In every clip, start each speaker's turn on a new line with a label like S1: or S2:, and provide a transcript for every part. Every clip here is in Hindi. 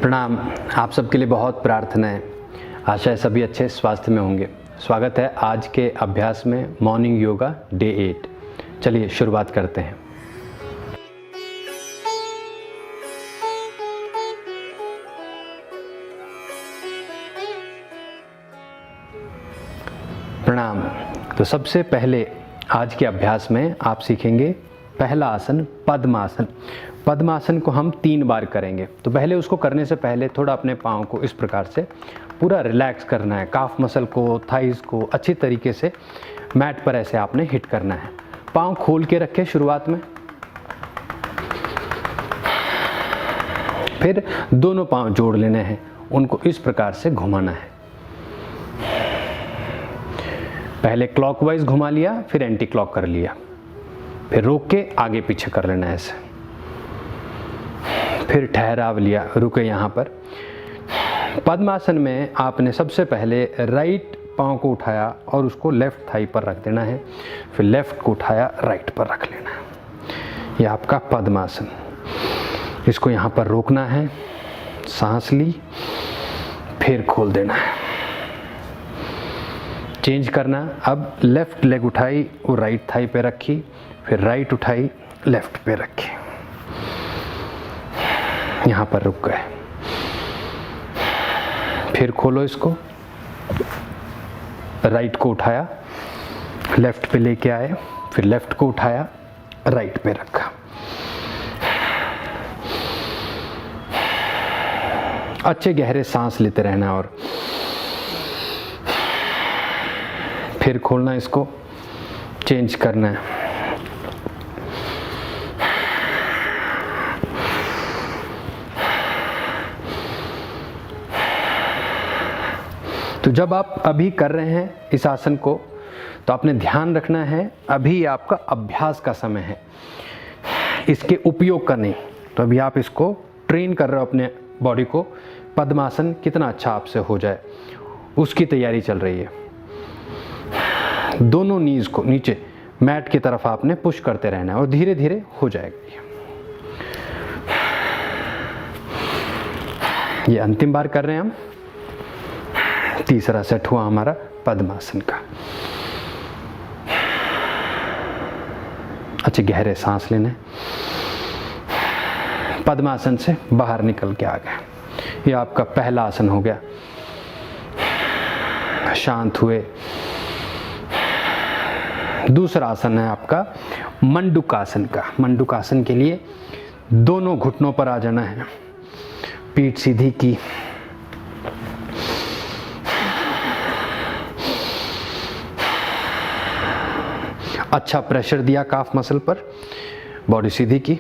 S1: प्रणाम। आप सबके लिए बहुत प्रार्थना है। आशा है सभी अच्छे स्वास्थ्य में होंगे। स्वागत है आज के अभ्यास में मॉर्निंग योगा डे 8। चलिए शुरुआत करते हैं। प्रणाम। तो सबसे पहले आज के अभ्यास में आप सीखेंगे पहला आसन पद्मासन। पद्मासन को हम 3 बार करेंगे। तो पहले उसको करने से पहले थोड़ा अपने पाँव को इस प्रकार से पूरा रिलैक्स करना है। काफ मसल को, थाइस को अच्छी तरीके से मैट पर ऐसे आपने हिट करना है। पाँव खोल के रखें शुरुआत में, फिर दोनों पाँव जोड़ लेने हैं, उनको इस प्रकार से घुमाना है। पहले क्लॉकवाइज घुमा लिया, फिर एंटी क्लॉक कर लिया, फिर रोक के आगे पीछे कर लेना है ऐसे, फिर ठहराव लिया, रुके यहाँ पर। पद्मासन में आपने सबसे पहले राइट पाँव को उठाया और उसको लेफ्ट थाई पर रख देना है, फिर लेफ्ट को उठाया राइट पर रख लेना है। यह आपका पद्मासन। इसको यहाँ पर रोकना है, सांस ली, फिर खोल देना है। चेंज करना, अब लेफ्ट लेग उठाई और राइट थाई पे रखी, फिर राइट उठाई लेफ्ट पे रखी, यहाँ पर रुक गए। फिर खोलो इसको, राइट को उठाया, लेफ्ट पे लेके आए, फिर लेफ्ट को उठाया, राइट पे रखा। अच्छे गहरे सांस लेते रहना और फिर खोलना, इसको चेंज करना है। तो जब आप अभी कर रहे हैं इस आसन को, तो आपने ध्यान रखना है अभी आपका अभ्यास का समय है, इसके उपयोग का नहीं। तो अभी आप इसको ट्रेन कर रहे हो अपने बॉडी को, पद्मासन कितना अच्छा आपसे हो जाए उसकी तैयारी चल रही है। दोनों नीज को नीचे मैट की तरफ आपने पुश करते रहना है और धीरे धीरे हो जाएगा। ये अंतिम बार कर रहे हैं हम। तीसरा सेट हुआ हमारा पद्मासन का। अच्छे गहरे सांस लेने, पद्मासन से बाहर निकल के आ गए। ये आपका पहला आसन हो गया। शांत हुए। दूसरा आसन है आपका मंडूकासन का। मंडूकासन के लिए दोनों घुटनों पर आ जाना है, पीठ सीधी की, अच्छा प्रेशर दिया काफ मसल पर, बॉडी सीधी की।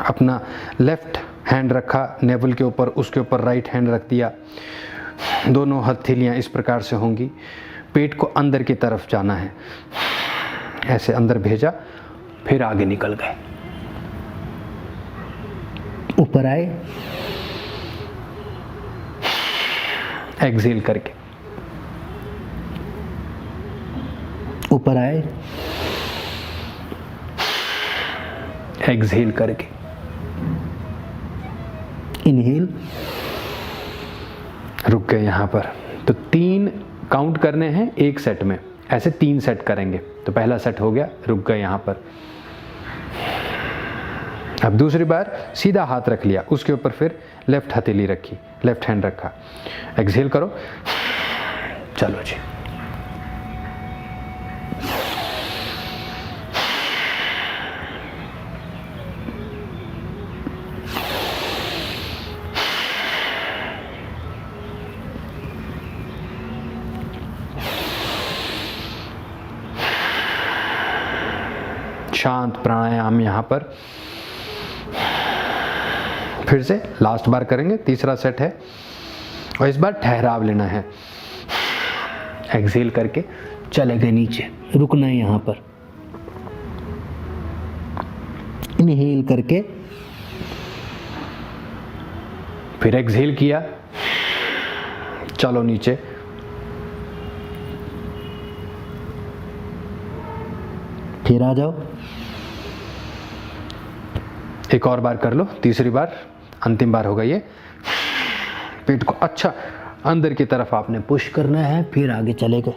S1: अपना लेफ्ट हैंड रखा नेवल के ऊपर, उसके ऊपर राइट हैंड रख दिया। दोनों हथेलियां इस प्रकार से होंगी। पेट को अंदर की तरफ जाना है, ऐसे अंदर भेजा, फिर आगे निकल गए। ऊपर आए, एक्सहेल करके ऊपर आए, एक्सहेल करके इनहेल, रुक गए यहाँ पर। तो 3 काउंट करने हैं एक सेट में, ऐसे 3 सेट करेंगे। तो पहला सेट हो गया, रुक गए यहाँ पर। अब दूसरी बार सीधा हाथ रख लिया, उसके ऊपर फिर लेफ्ट हथेली रखी, लेफ्ट हैंड रखा, एक्सहेल करो। चलो जी, शांत प्राणायाम यहाँ पर। फिर से लास्ट बार करेंगे, तीसरा सेट है, और इस बार ठहराव लेना है। एक्सहेल करके चले गए नीचे, रुकना है यहाँ पर। इनहेल करके फिर एक्सहेल किया, चलो नीचे, फिर आ जाओ। एक और बार कर लो, तीसरी बार अंतिम बार होगा ये। पेट को अच्छा अंदर की तरफ आपने पुश करना है, फिर आगे चले गए,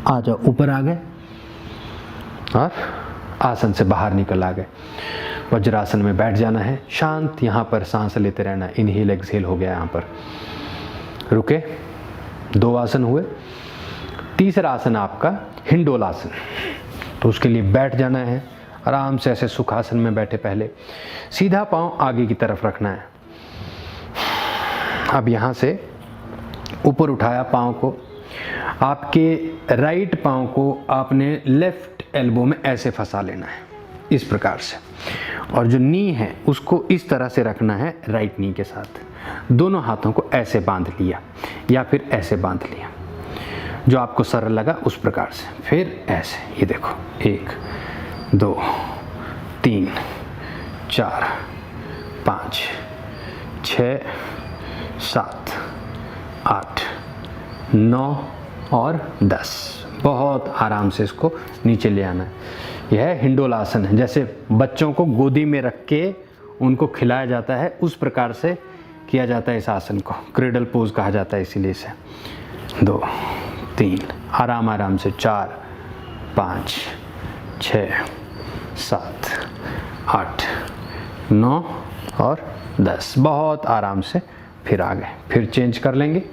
S1: आ जाओ, ऊपर आ गए और आसन से बाहर निकल आ गए। वज्रासन में बैठ जाना है, शांत यहाँ पर सांस लेते रहना। इनहेल एक्सहेल हो गया, यहाँ पर रुके, 2 आसन हुए। तीसरा आसन आपका हिंडोलासन, तो उसके लिए बैठ जाना है आराम से, ऐसे सुखासन में बैठे। पहले सीधा पांव आगे की तरफ रखना है। अब यहाँ से ऊपर उठाया पांव को, आपके राइट पांव को आपने लेफ्ट एल्बो में ऐसे फंसा लेना है इस प्रकार से, और जो नी है उसको इस तरह से रखना है राइट नी के साथ। दोनों हाथों को ऐसे बांध लिया या फिर ऐसे बांध लिया, जो आपको सरल लगा उस प्रकार से। फिर ऐसे, ये देखो, 1 2 3 4 5 6 7 8 9 और 10। बहुत आराम से इसको नीचे ले आना है। यह है हिंडोलासन है, जैसे बच्चों को गोदी में रख के उनको खिलाया जाता है उस प्रकार से किया जाता है इस आसन को। क्रेडल पोज कहा जाता है इसीलिए इसे। 2 3 आराम आराम से, 4 5 6 7 8 9 और 10। बहुत आराम से फिर आ गए। फिर चेंज कर लेंगे,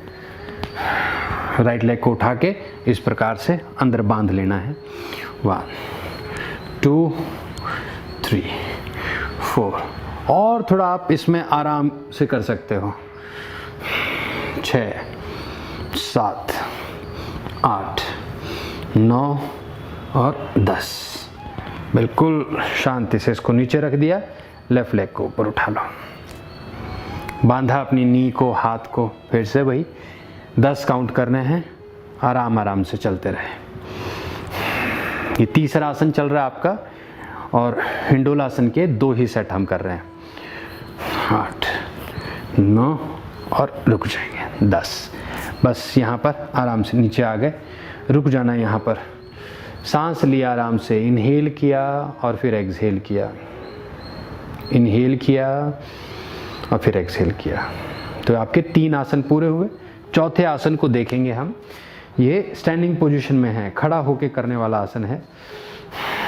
S1: राइट लेग को उठा के इस प्रकार से अंदर बांध लेना है। 1 2 3 4, और थोड़ा आप इसमें आराम से कर सकते हो। 6 7 8 9 और 10। बिल्कुल शांति से इसको नीचे रख दिया, लेफ्ट लेग को ऊपर उठा लो, बांधा अपनी नी को, हाथ को। फिर से वही 10 काउंट करने हैं, आराम आराम से चलते रहे। ये तीसरा आसन चल रहा है आपका, और हिंडोलासन के 2 ही सेट हम कर रहे हैं। 8 9 और रुक जाएंगे 10। बस यहाँ पर आराम से नीचे आ गए, रुक जाना है यहाँ पर। सांस लिया आराम से, इनहेल किया और फिर एक्सहेल किया, इनहेल किया और फिर एक्सहेल किया। तो आपके 3 आसन पूरे हुए। चौथे आसन को देखेंगे हम। ये स्टैंडिंग पोजीशन में है, खड़ा होके करने वाला आसन है,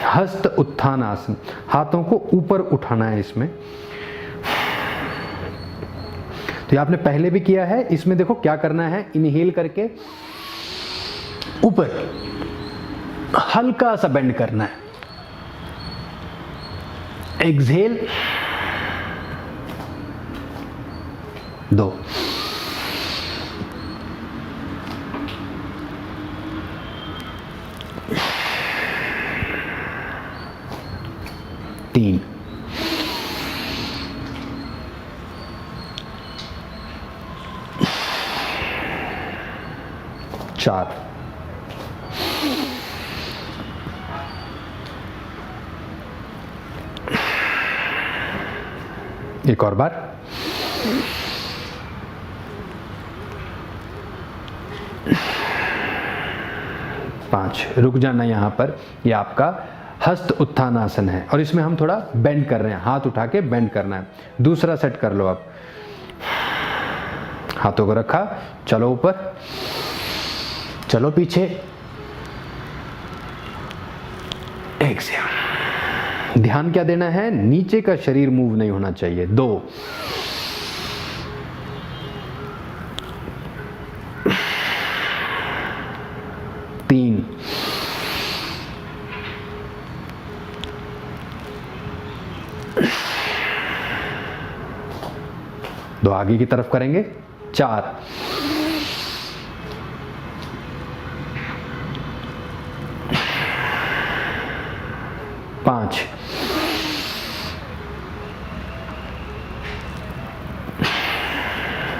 S1: हस्त उत्थान आसन। हाथों को ऊपर उठाना है इसमें। तो ये आपने पहले भी किया है। इसमें देखो क्या करना है, इनहेल करके ऊपर हल्का सा बेंड करना है, एक्सहेल 2 3 4 एक और बार, 5। रुक जाना यहाँ पर। ये आपका हस्त उत्थान आसन है, और इसमें हम थोड़ा बेंड कर रहे हैं, हाथ उठा के बेंड करना है। दूसरा सेट कर लो आप। हाथों को रखा, चलो ऊपर, चलो पीछे, एक्सहेल। ध्यान क्या देना है, नीचे का शरीर मूव नहीं होना चाहिए। 2 3 2 आगे की तरफ करेंगे, 4 5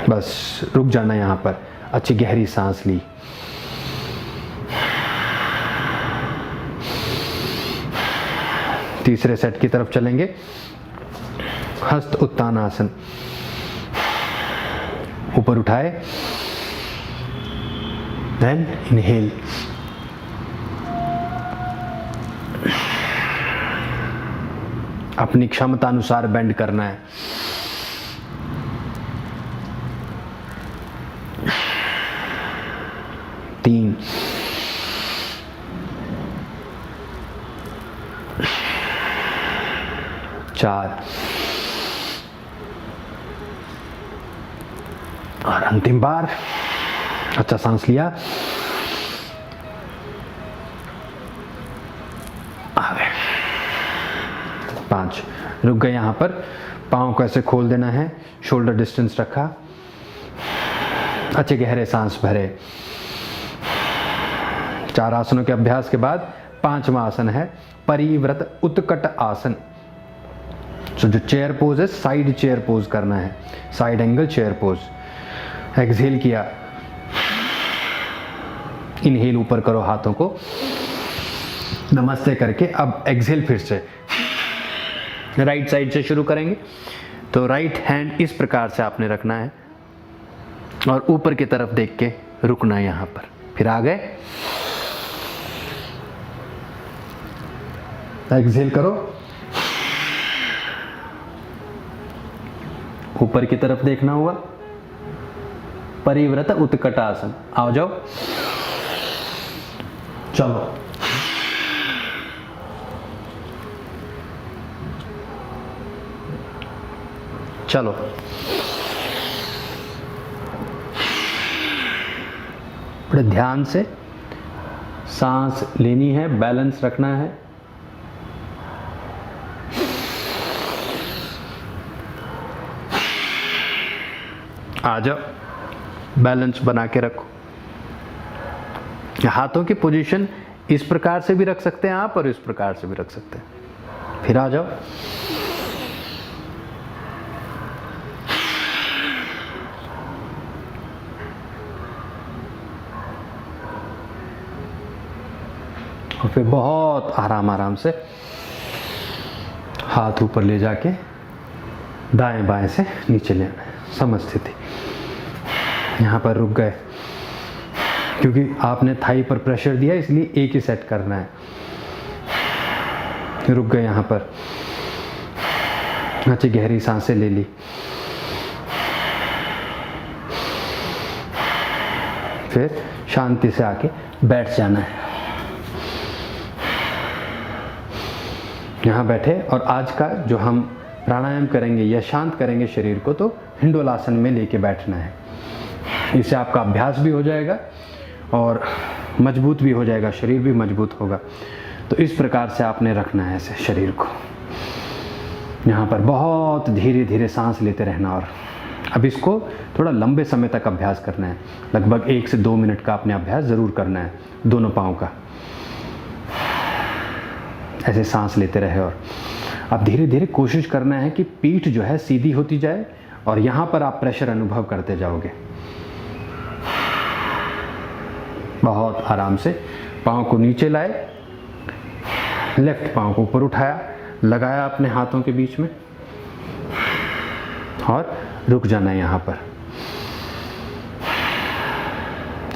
S1: बस रुक जाना यहाँ पर। अच्छी गहरी सांस ली, तीसरे सेट की तरफ चलेंगे। हस्त उत्तान आसन, ऊपर उठाए, देन इनहेल, अपनी क्षमता अनुसार बेंड करना है। तीन, चार और अंतिम बार। अच्छा सांस लिया, आ गए। 5, रुक गए यहाँ पर। पाँव को ऐसे खोल देना है, शोल्डर डिस्टेंस रखा, अच्छे गहरे सांस भरे। 4 आसनों के अभ्यास के बाद 5वां आसन है परिव्रत उत्कट आसन। तो जो चेयर पोज है, साइड चेयर पोज करना है, side angle chair pose. Exhale किया, इनहेल ऊपर करो हाथों को, नमस्ते करके अब एक्सहेल फिर से राइट साइड से शुरू करेंगे। तो राइट हैंड इस प्रकार से आपने रखना है और ऊपर की तरफ देख के रुकना है यहाँ पर। फिर आ गए, एक्सहेल करो, ऊपर की तरफ देखना हुआ, परिव्रत उत्कट आसन। आओ जाओ, चलो चलो। बड़े ध्यान से सांस लेनी है, बैलेंस रखना है। आ जाओ, बैलेंस बना के रखो। हाथों की पोजीशन इस प्रकार से भी रख सकते हैं आप और इस प्रकार से भी रख सकते हैं। फिर आ जाओ, और फिर बहुत आराम आराम से हाथ ऊपर ले जाके दाएं बाएं से नीचे ले आना है, समस्थिति। यहाँ पर रुक गए, क्योंकि आपने थाई पर प्रेशर दिया इसलिए एक ही सेट करना है। रुक गए यहाँ पर, अच्छी गहरी सांसें ले ली। फिर शांति से आके बैठ जाना है। यहाँ बैठे और आज का जो हम प्राणायाम करेंगे या शांत करेंगे शरीर को, तो हिंडोलासन में लेके बैठना है। इससे आपका अभ्यास भी हो जाएगा और मजबूत भी हो जाएगा, शरीर भी मजबूत होगा। तो इस प्रकार से आपने रखना है ऐसे शरीर को। यहाँ पर बहुत धीरे धीरे सांस लेते रहना। और अब इसको थोड़ा लंबे समय तक अभ्यास करना है, लगभग 1 से 2 मिनट का आपने अभ्यास ज़रूर करना है, दोनों पाँव का। ऐसे सांस लेते रहे और अब धीरे धीरे कोशिश करना है कि पीठ जो है सीधी होती जाए और यहाँ पर आप प्रेशर अनुभव करते जाओगे। बहुत आराम से पाँव को नीचे लाए, लेफ्ट पाँव को ऊपर उठाया, लगाया अपने हाथों के बीच में और रुक जाना है यहाँ पर।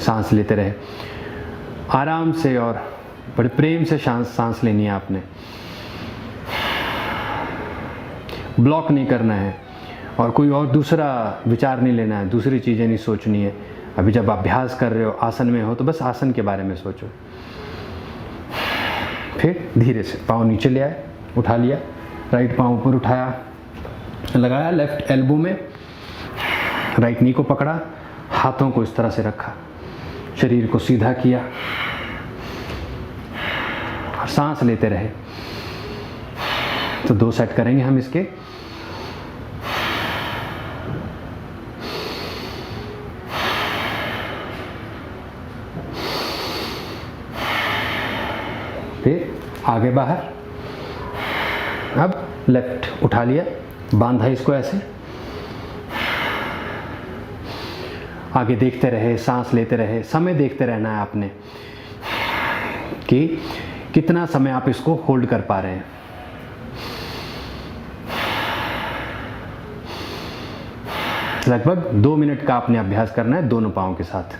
S1: सांस लेते रहे आराम से और बड़े प्रेम से सांस लेनी है आपने। ब्लॉक नहीं करना है और कोई और दूसरा विचार नहीं लेना है, दूसरी चीज़ें नहीं सोचनी है। अभी जब अभ्यास कर रहे हो, आसन में हो, तो बस आसन के बारे में सोचो। फिर धीरे से पाँव नीचे ले आए, उठा लिया, राइट पाँव ऊपर उठाया, लगाया लेफ्ट एल्बो में, राइट नी को पकड़ा, हाथों को इस तरह से रखा, शरीर को सीधा किया और सांस लेते रहे। तो 2 सेट करेंगे हम इसके। फिर आगे बाहर, अब लेफ्ट उठा लिया, बांधा इसको ऐसे, आगे देखते रहे, सांस लेते रहे। समय देखते रहना है आपने कि कितना समय आप इसको होल्ड कर पा रहे हैं। लगभग 2 मिनट का आपने अभ्यास करना है दोनों पाँव के साथ।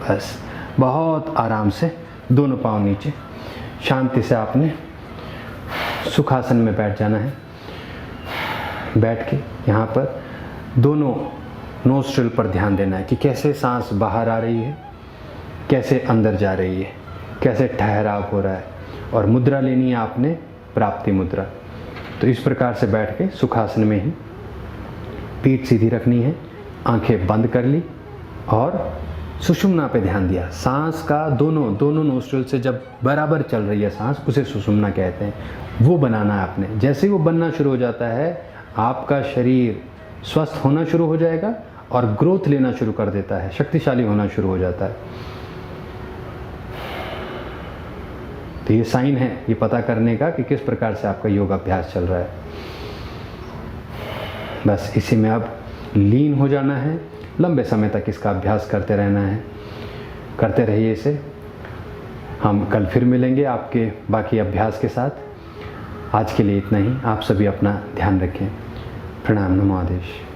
S1: बस बहुत आराम से दोनों पाँव नीचे, शांति से आपने सुखासन में बैठ जाना है। बैठ के यहाँ पर दोनों नोस्ट्रिल पर ध्यान देना है कि कैसे सांस बाहर आ रही है, कैसे अंदर जा रही है, कैसे ठहराव हो रहा है। और मुद्रा लेनी है आपने प्राप्ति मुद्रा। तो इस प्रकार से बैठ के सुखासन में ही पीठ सीधी रखनी है, आंखें बंद कर ली और सुषुम्ना पे ध्यान दिया। सांस का दोनों नोस्ट्रिल से जब बराबर चल रही है सांस, उसे सुषुम्ना कहते हैं। वो बनाना है आपने। जैसे ही वो बनना शुरू हो जाता है, आपका शरीर स्वस्थ होना शुरू हो जाएगा और ग्रोथ लेना शुरू कर देता है, शक्तिशाली होना शुरू हो जाता है। तो ये साइन है ये पता करने का कि किस प्रकार से आपका योग अभ्यास चल रहा है। बस इसी में अब लीन हो जाना है, लंबे समय तक इसका अभ्यास करते रहना है। करते रहिए इसे। हम कल फिर मिलेंगे आपके बाकी अभ्यास के साथ। आज के लिए इतना ही। आप सभी अपना ध्यान रखें। प्रणाम। नमो आदेश।